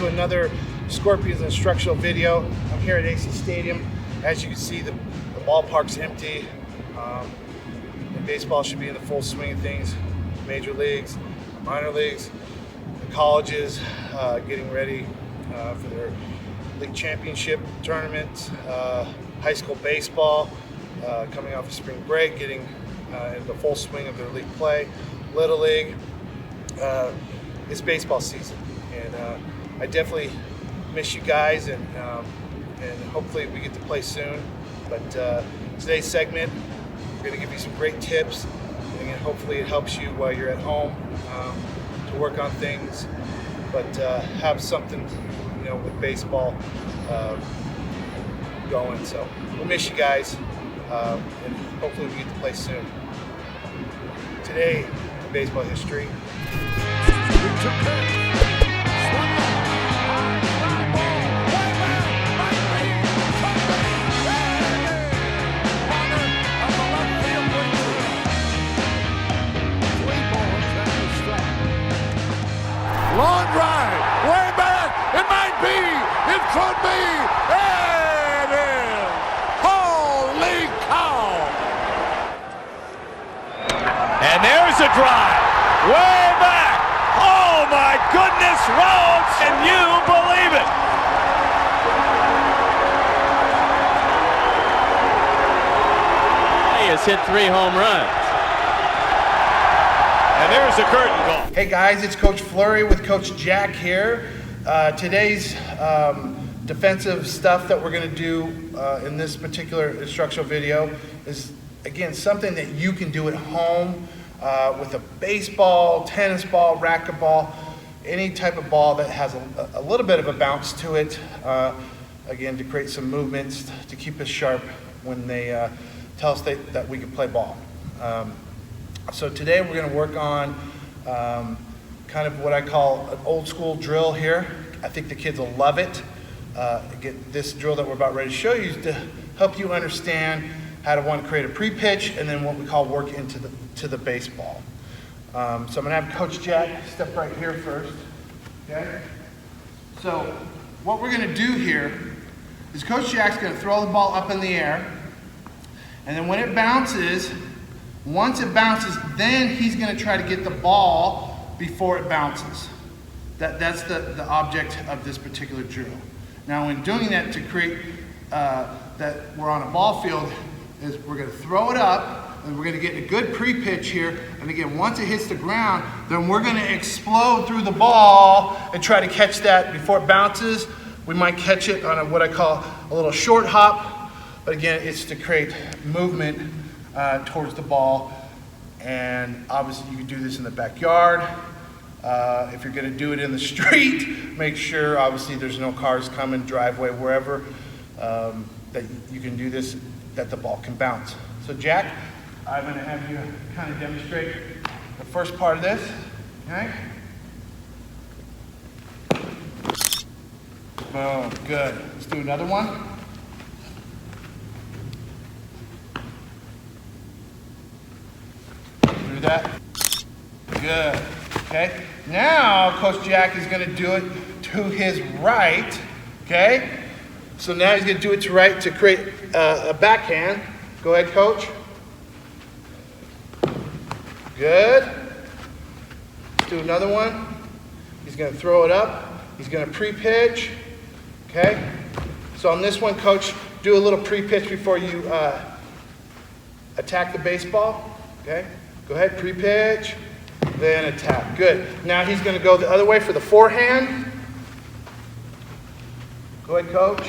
to another Scorpions instructional video. I'm here at AC Stadium. As you can see, the ballpark's empty. And baseball should be in the full swing of things. Major leagues, minor leagues, the colleges getting ready for their league championship tournaments. High school baseball coming off of spring break, getting in the full swing of their league play. Little League. It's baseball season, and I definitely miss you guys, and hopefully we get to play soon. But today's segment, we're going to give you some great tips, and hopefully it helps you while you're at home to work on things, but have something, with baseball going. So we'll miss you guys, and hopefully we get to play soon. Today in baseball history. Long drive, way back, it might be, it could be, it is! Holy cow! And there's a drive, way back, oh my goodness, Rhodes, can you believe it? He has hit 3 home runs. And there's the curtain call. Hey guys, it's Coach Fleury with Coach Jack here. Today's defensive stuff that we're going to do in this particular instructional video is, again, something that you can do at home with a baseball, tennis ball, racquetball, any type of ball that has a little bit of a bounce to it. Again, to create some movements to keep us sharp when they tell us that we can play ball. So today we're going to work on kind of what I call an old school drill here. I think the kids will love it. Again, this drill that we're about ready to show you is to help you understand how to want to create a pre-pitch and then what we call work into the baseball. So I'm going to have Coach Jack step right here first. Okay? So what we're going to do here is Coach Jack's going to throw the ball up in the air, and then when it bounces, once it bounces, then he's going to try to get the ball before it bounces. That's the object of this particular drill. Now, in doing that, to create that we're on a ball field, is we're going to throw it up, and we're going to get a good pre-pitch here. And again, once it hits the ground, then we're going to explode through the ball and try to catch that before it bounces. We might catch it on what I call a little short hop, but again, it's to create movement towards the ball. And obviously you can do this in the backyard. If you're going to do it in the street, make sure obviously there's no cars coming, driveway, wherever, that you can do this, that the ball can bounce. So Jack, I'm going to have you kind of demonstrate the first part of this. Okay? Boom, good. Let's do another one. Do that. Good. Okay. Now Coach Jack is going to do it to his right. Okay. So now he's going to do it to right to create a backhand. Go ahead, Coach. Good. Let's do another one. He's going to throw it up. He's going to pre-pitch. Okay. So on this one, Coach, do a little pre-pitch before you attack the baseball. Okay. Go ahead, pre-pitch, then attack. Good. Now he's going to go the other way for the forehand. Go ahead, Coach.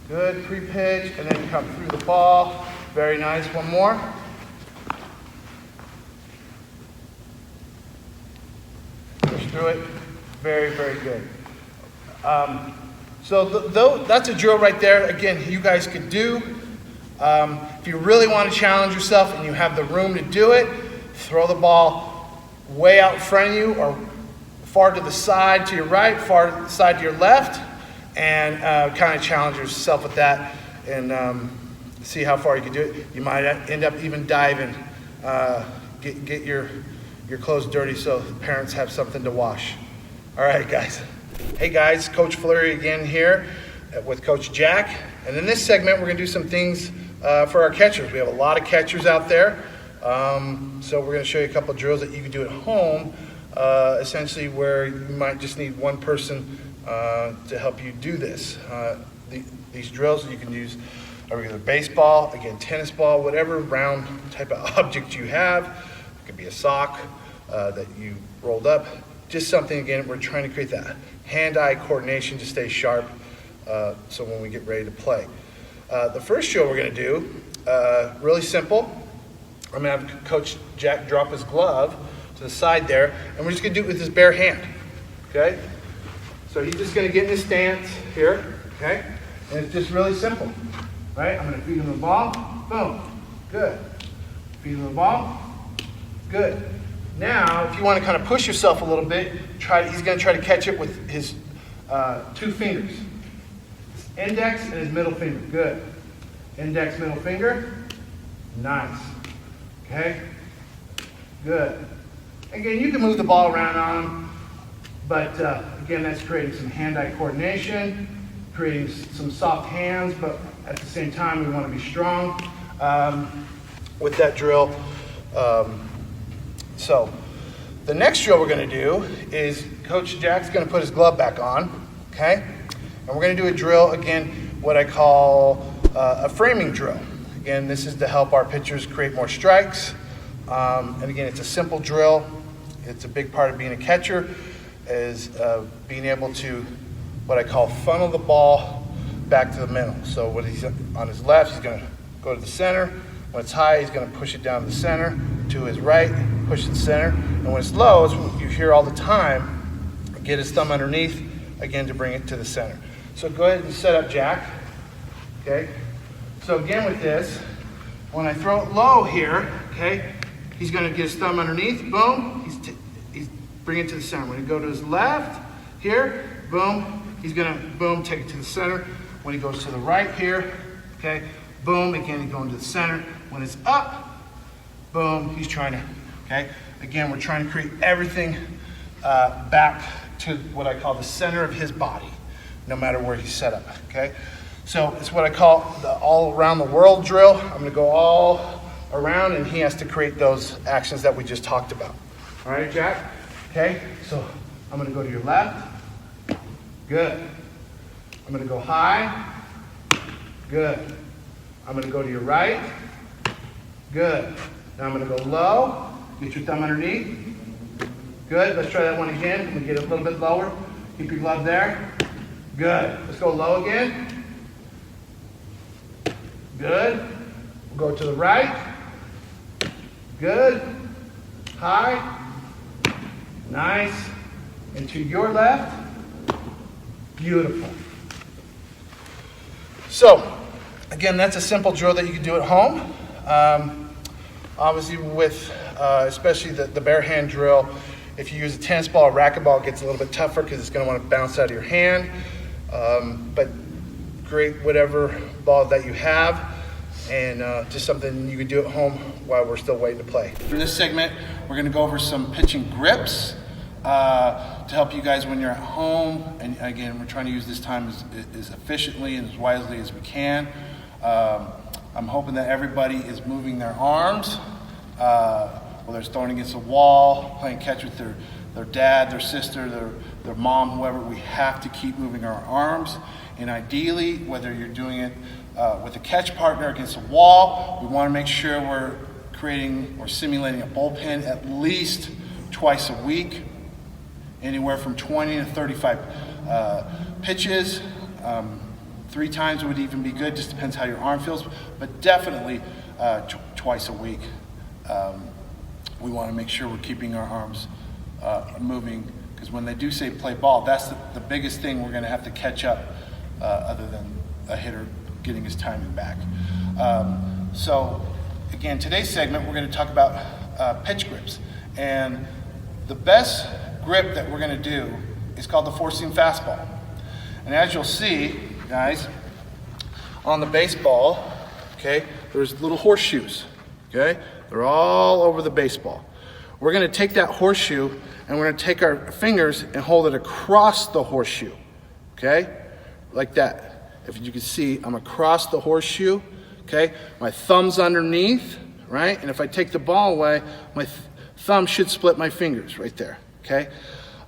Good, pre-pitch, and then come through the ball. Very nice. One more. Push through it. Very, very good. So that's a drill right there. Again, you guys could do. If you really want to challenge yourself and you have the room to do it, throw the ball way out in front of you or far to the side to your right, far to the side to your left, and kind of challenge yourself with that and see how far you can do it. You might end up even diving, get your clothes dirty so parents have something to wash. All right, guys. Hey, guys. Coach Fleury again here with Coach Jack. And in this segment, we're going to do some things for our catchers. We have a lot of catchers out there. So we're going to show you a couple of drills that you can do at home, essentially where you might just need one person to help you do this. These drills you can use a regular baseball, again, tennis ball, whatever round type of object you have. It could be a sock that you rolled up. Just something, again, we're trying to create that hand-eye coordination to stay sharp so when we get ready to play. The first drill we're going to do, really simple. I'm going to have Coach Jack drop his glove to the side there, and we're just going to do it with his bare hand, okay? So he's just going to get in his stance here, okay? And it's just really simple, right? I'm going to feed him the ball, boom, good. Feed him the ball, good. Now, if you want to kind of push yourself a little bit, he's going to try to catch it with his 2 fingers. His index and his middle finger, good. Index, middle finger, nice. Okay, good. Again, you can move the ball around on him, but again, that's creating some hand-eye coordination, creating some soft hands, but at the same time, we want to be strong with that drill. So the next drill we're going to do is Coach Jack's going to put his glove back on, okay? And we're going to do a drill, again, what I call a framing drill. Again, this is to help our pitchers create more strikes. And again, it's a simple drill. It's a big part of being a catcher is being able to, what I call, funnel the ball back to the middle. So when he's on his left, he's going to go to the center. When it's high, he's going to push it down to the center. To his right, push it to the center. And when it's low, as you hear all the time, get his thumb underneath, again, to bring it to the center. So go ahead and set up Jack, okay? So again with this, when I throw it low here, okay, he's going to get his thumb underneath, boom, he's bring it to the center. When he go to his left here, boom, he's going to, boom, take it to the center. When he goes to the right here, okay, boom, again, he's going to the center. When it's up, boom, he's trying to, okay? Again, we're trying to create everything back to what I call the center of his body, no matter where he's set up, okay? So it's what I call the all around the world drill. I'm gonna go all around and he has to create those actions that we just talked about. All right, Jack? Okay, so I'm gonna go to your left. Good. I'm gonna go high. Good. I'm gonna go to your right. Good. Now I'm gonna go low. Get your thumb underneath. Good. Let's try that one again. I'm gonna get a little bit lower. Keep your glove there. Good. Let's go low again. Good. We'll go to the right. Good. High. Nice. And to your left. Beautiful. So, again, that's a simple drill that you can do at home. Obviously with, especially the bare hand drill, if you use a tennis ball or racquetball, it gets a little bit tougher because it's going to want to bounce out of your hand. But great whatever ball that you have, and just something you can do at home while we're still waiting to play. For this segment, we're going to go over some pitching grips to help you guys when you're at home. And again, we're trying to use this time as efficiently and as wisely as we can. I'm hoping that everybody is moving their arms, whether it's throwing against a wall, playing catch with their dad, their sister, their mom, whoever. We have to keep moving our arms. And ideally, whether you're doing it with a catch partner against a wall, we want to make sure we're creating or simulating a bullpen at least twice a week, anywhere from 20 to 35 pitches. 3 times would even be good, just depends how your arm feels, but definitely twice a week. We want to make sure we're keeping our arms moving, because when they do say play ball, that's the biggest thing we're going to have to catch up, other than a hitter getting his timing back. So again, today's segment, we're going to talk about pitch grips. And the best grip that we're going to do is called the four-seam fastball. And as you'll see, guys, on the baseball, okay, there's little horseshoes, okay? They're all over the baseball. We're going to take that horseshoe and we're going to take our fingers and hold it across the horseshoe, okay? Like that. If you can see, I'm across the horseshoe, okay? My thumb's underneath, right? And if I take the ball away, my thumb should split my fingers right there, okay?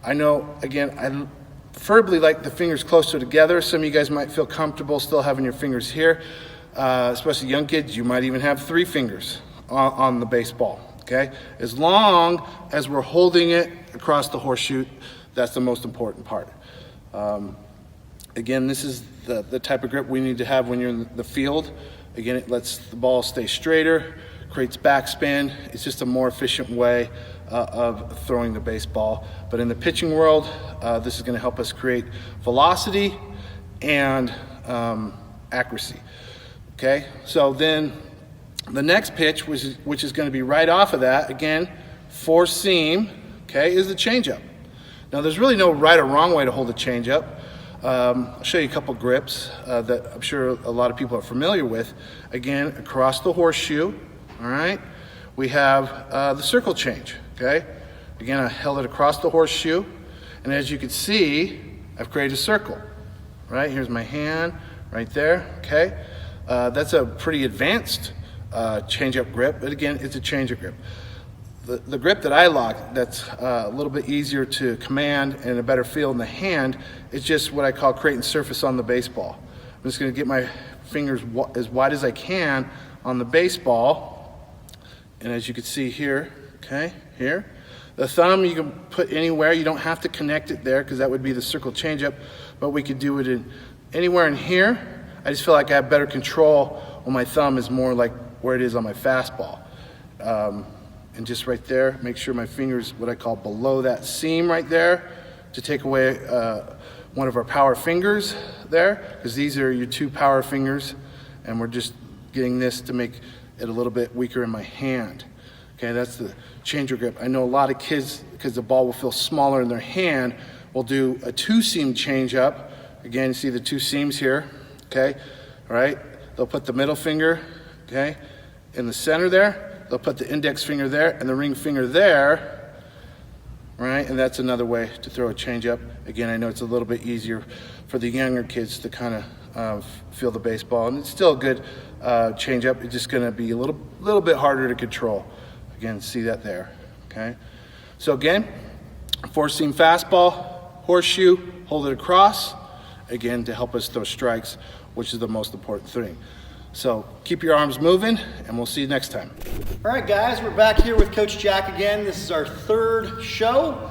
I know, again, I preferably like the fingers closer together. Some of you guys might feel comfortable still having your fingers here, especially young kids. You might even have 3 fingers on the baseball, okay? As long as we're holding it across the horseshoe, that's the most important part. Again, this is the type of grip we need to have when you're in the field. Again, it lets the ball stay straighter, creates backspin. It's just a more efficient way of throwing the baseball. But in the pitching world, this is going to help us create velocity and accuracy. Okay, so then the next pitch, which is going to be right off of that, again, 4-seam, okay, is the changeup. Now, there's really no right or wrong way to hold a changeup. I'll show you a couple grips that I'm sure a lot of people are familiar with. Again, across the horseshoe, all right, we have the circle change, okay? Again, I held it across the horseshoe, and as you can see, I've created a circle, right? Here's my hand right there, okay? That's a pretty advanced change-up grip, but again, it's a change-up grip. The grip that I lock, that's a little bit easier to command and a better feel in the hand, is just what I call creating surface on the baseball. I'm just going to get my fingers as wide as I can on the baseball, and as you can see here, okay, here. The thumb you can put anywhere. You don't have to connect it there because that would be the circle changeup, but we could do it anywhere in here. I just feel like I have better control when my thumb is more like where it is on my fastball. And just right there, make sure my finger's what I call below that seam right there to take away one of our power fingers there, because these are your 2 power fingers, and we're just getting this to make it a little bit weaker in my hand. Okay, that's the changer grip. I know a lot of kids, because the ball will feel smaller in their hand, will do a 2-seam change up. Again, you see the 2 seams here, okay, all right? They'll put the middle finger, okay, in the center there. They'll put the index finger there and the ring finger there, right? And that's another way to throw a changeup. Again, I know it's a little bit easier for the younger kids to kind of feel the baseball, and it's still a good changeup. It's just going to be a little bit harder to control. Again, see that there, okay? So again, 4-seam fastball, horseshoe, hold it across, again, to help us throw strikes, which is the most important thing. So keep your arms moving, and we'll see you next time. All right, guys, we're back here with Coach Jack again. This is our 3rd show.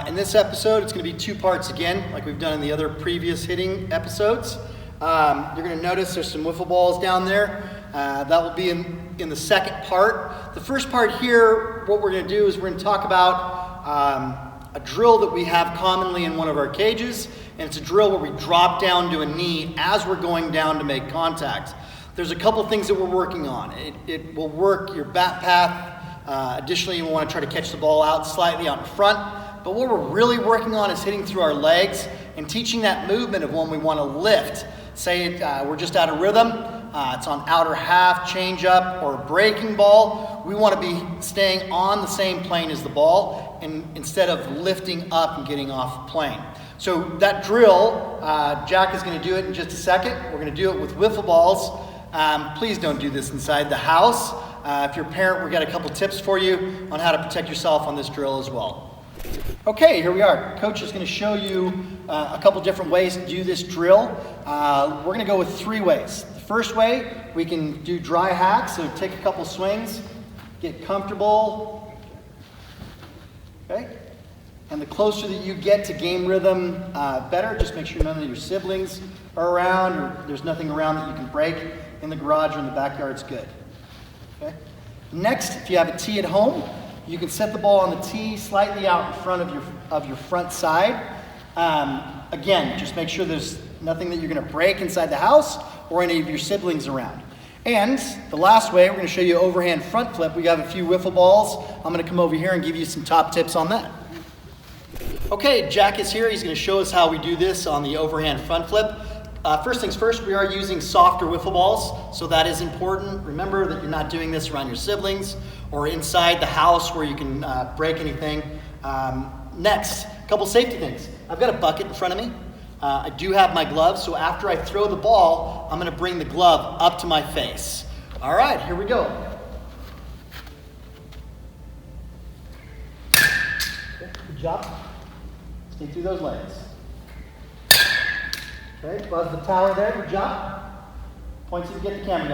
In this episode, it's going to be 2 parts again, like we've done in the other previous hitting episodes. You're going to notice there's some wiffle balls down there. That will be in the second part. The first part here, what we're going to do is we're going to talk about a drill that we have commonly in one of our cages, and it's a drill where we drop down to a knee as we're going down to make contact. There's a couple things that we're working on. It will work your bat path. Additionally, you want to try to catch the ball out slightly out in front. But what we're really working on is hitting through our legs and teaching that movement of when we want to lift. Say we're just out of rhythm. It's on outer half, change up, or breaking ball. We want to be staying on the same plane as the ball and instead of lifting up and getting off the plane. So that drill, Jack is going to do it in just a second. We're going to do it with wiffle balls. Please don't do this inside the house. If you're a parent, we've got a couple tips for you on how to protect yourself on this drill as well. Okay, here we are. Coach is going to show you a couple different ways to do this drill. We're going to go with 3 ways. The first way, we can do dry hacks, so take a couple swings, get comfortable. Okay? And the closer that you get to game rhythm, better. Just make sure none of your siblings are around, or there's nothing around that you can break. In the garage or in the backyard, it's good. Okay? Next, if you have a tee at home, you can set the ball on the tee slightly out in front of your front side. Again, just make sure there's nothing that you're going to break inside the house or any of your siblings around. And the last way, we're going to show you overhand front flip. We have a few wiffle balls. I'm going to come over here and give you some top tips on that. Okay, Jack is here. He's going to show us how we do this on the overhand front flip. First things first, we are using softer wiffle balls, so that is important. Remember that you're not doing this around your siblings or inside the house where you can break anything. Next, a couple safety things. I've got a bucket in front of me. I do have my gloves, so after I throw the ball, I'm going to bring the glove up to my face. All right, here we go. Good job. Stay through those legs. Okay, buzz the tower there. Good job. Points to get the camera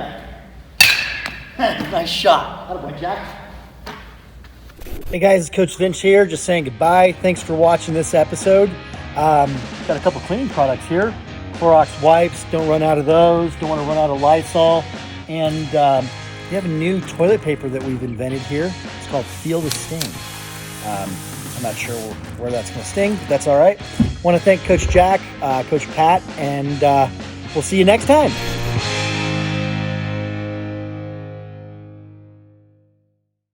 guy. Nice shot. Attaboy, Jack. Hey guys, it's Coach Vince here, just saying goodbye. Thanks for watching this episode. Got a couple cleaning products here. Clorox wipes, don't run out of those. Don't want to run out of Lysol. And we have a new toilet paper that we've invented here. It's called Feel the Sting. I'm not sure where that's going to sting, but that's all right. Want to thank Coach Jack, Coach Pat, and we'll see you next time.